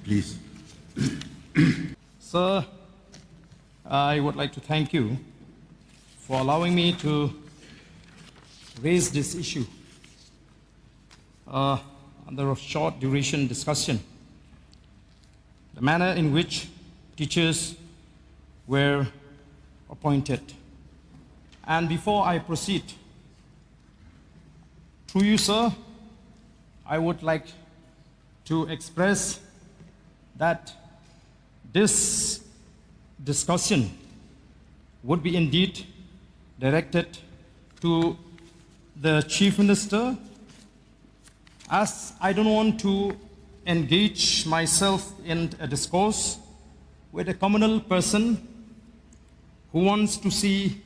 Please. Sir, I would like to thank you for allowing me to raise this issue under a short duration discussion. The manner in which teachers were appointed. And before I proceed, through you, sir, I would like to express that this discussion would be indeed directed to the Chief Minister, as I don't want to engage myself in a discourse with a communal person who wants to see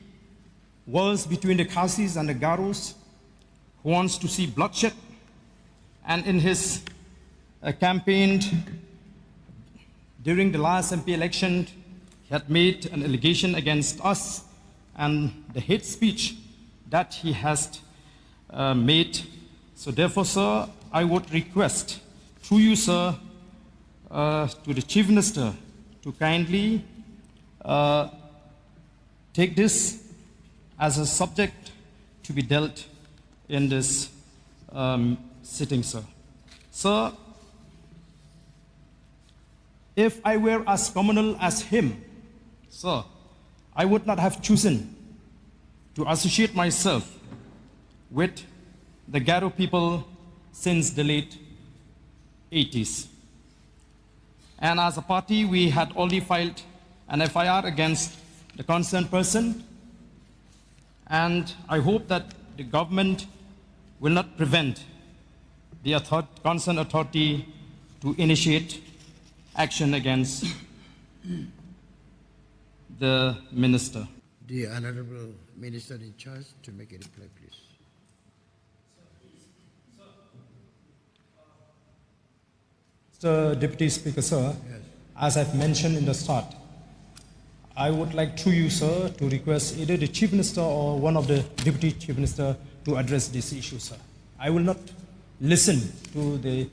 wars between the Khasis and the Garos, who wants to see bloodshed, and in his campaign during the last MP election, he had made an allegation against us and the hate speech that he has made. So therefore, sir, I would request, through you, sir, to the Chief Minister to kindly take this as a subject to be dealt in this sitting, sir. Sir, if I were as communal as him, sir, I would not have chosen to associate myself with the Garo people since the late 80s. And as a party, we had already filed an FIR against the concerned person, and I hope that the government will not prevent the concerned authority to initiate action against the minister. The Honorable Minister in charge to make a reply, please. Mr. Deputy Speaker, sir, Yes. as I've mentioned in the start, I would like through you, sir, to request either the Chief Minister or one of the Deputy Chief Minister to address this issue, sir. I will not listen to the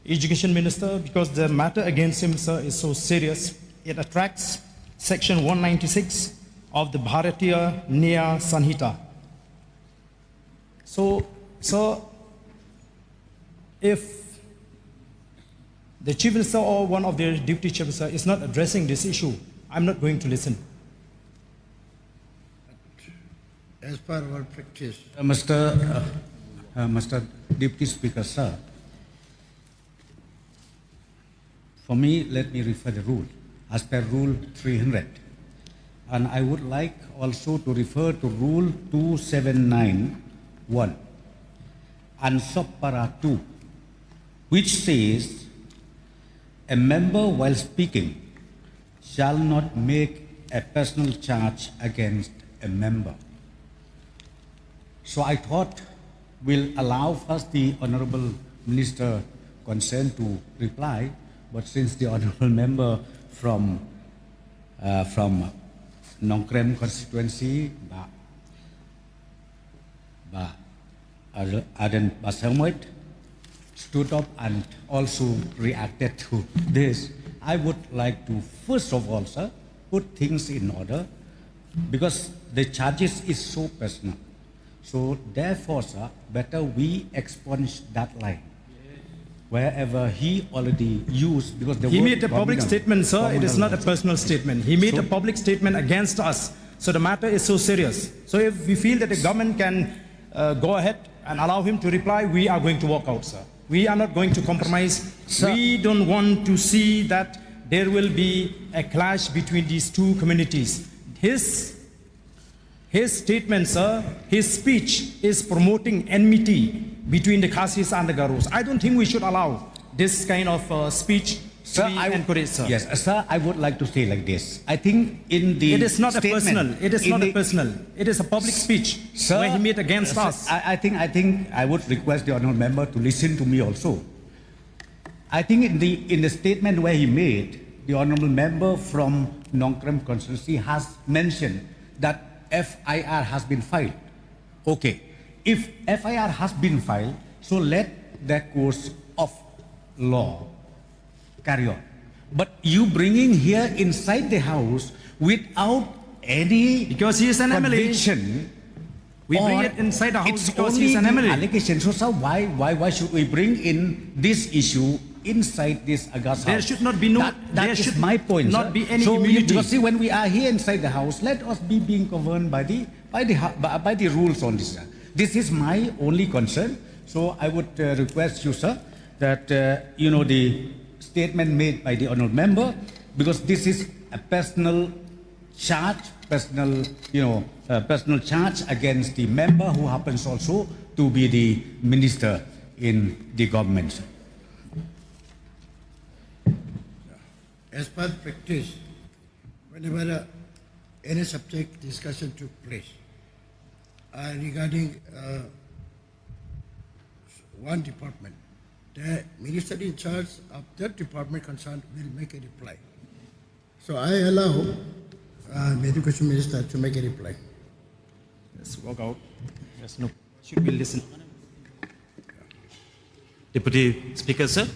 Education Minister because the matter against him, sir, is so serious. It attracts Section 196 of the Bharatiya Nyaya Sanhita. So, sir, if the Chief Minister or one of the Deputy Chief Minister is not addressing this issue, I'm not going to listen. As per our practice, Mr. Deputy Speaker, sir, for me, let me refer the rule, as per Rule 300. And I would like also to refer to Rule 2791 and Subpara 2, which says, a member while speaking shall not make a personal charge against a member. So I thought we'll allow first the Honorable Minister concerned to reply, but since the Honorable Member from Nongkrem constituency, Aden Basamoit, stood up and also reacted to this, I would like to, first of all, sir, put things in order because the charges is so personal. So therefore, sir, better we expunge that line. Wherever he already used, because the He word made a public statement, sir. It is not a communal- personal statement. He made a public statement against us. So the matter is so serious. So if we feel that the government can go ahead and allow him to reply, we are going to walk out, sir. We are not going to compromise. Sir. We don't want to see that there will be a clash between these two communities. His statement, sir, his speech is promoting enmity between the Khasis and the Garos. I don't think we should allow this kind of speech to be encouraged, sir. Yes, sir, I would like to say like this. I think in the It is not statement, a personal. It is in not the- a personal. It is a public speech Sir, where he made against us. I think I would request the honourable member to listen to me also. I think in the statement where he made, the honourable member from Nongkrem constituency has mentioned that FIR has been filed. Okay, if FIR has been filed, so let the course of law carry on. But you bringing here inside the house without any Because he is an MLA. conviction. We bring or it inside the house it's because only he's an the MLA. allegation. So, sir, why should we bring in this issue inside this August There house? should not be no- That there is should my point, not sir. be any so immunity. because see, when we are here inside the house, let us be being governed by the rules on this. Sir. This is my only concern. So I would request you, sir, that the statement made by the honourable member, because this is a personal charge, personal charge against the member who happens also to be the minister in the government. Sir. As per practice, whenever any subject discussion took place regarding one department, the minister in charge of that department concerned will make a reply. So I allow Education Minister to make a reply. Let's walk out. Yes, no. Should we listen? Deputy Speaker, sir.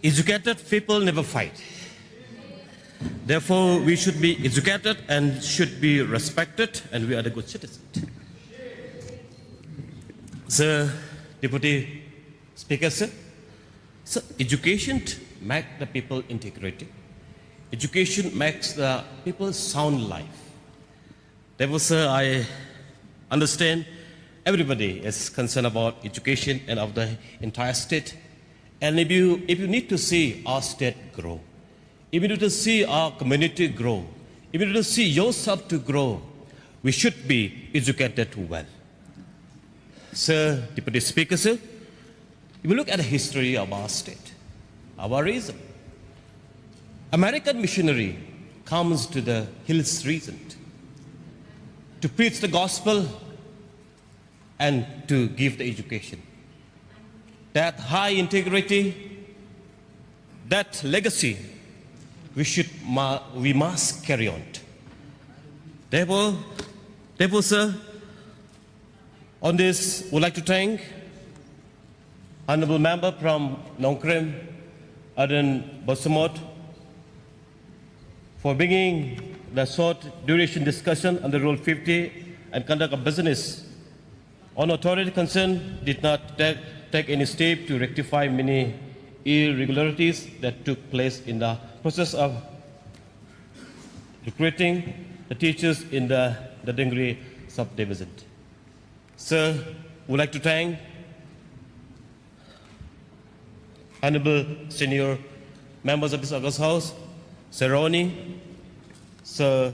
Educated people never fight. Therefore, we should be educated and should be respected, and we are the good citizens. Sir, Deputy Speaker, sir. So, education makes the people integrity. Education makes the people sound life. Therefore, sir, I understand everybody is concerned about education and of the entire state. And if you need to see our state grow, if you need to see our community grow, if you need to see yourself to grow, we should be educated well. Sir, Deputy Speaker, sir, if you look at the history of our state, our region, American missionary comes to the hills region to preach the gospel and to give the education. That high integrity, that legacy, we must carry on. Therefore, sir, on this, would like to thank Honourable Member from Nong Krim, Aden Bosomot, for bringing the short duration discussion under Rule 50 and conduct of business. On authority concerned did not take any step to rectify many irregularities that took place in the process of recruiting the teachers in the Dengri subdivision. Sir, would like to thank Honourable Senior Members of this August House, Sir Ronnie, Sir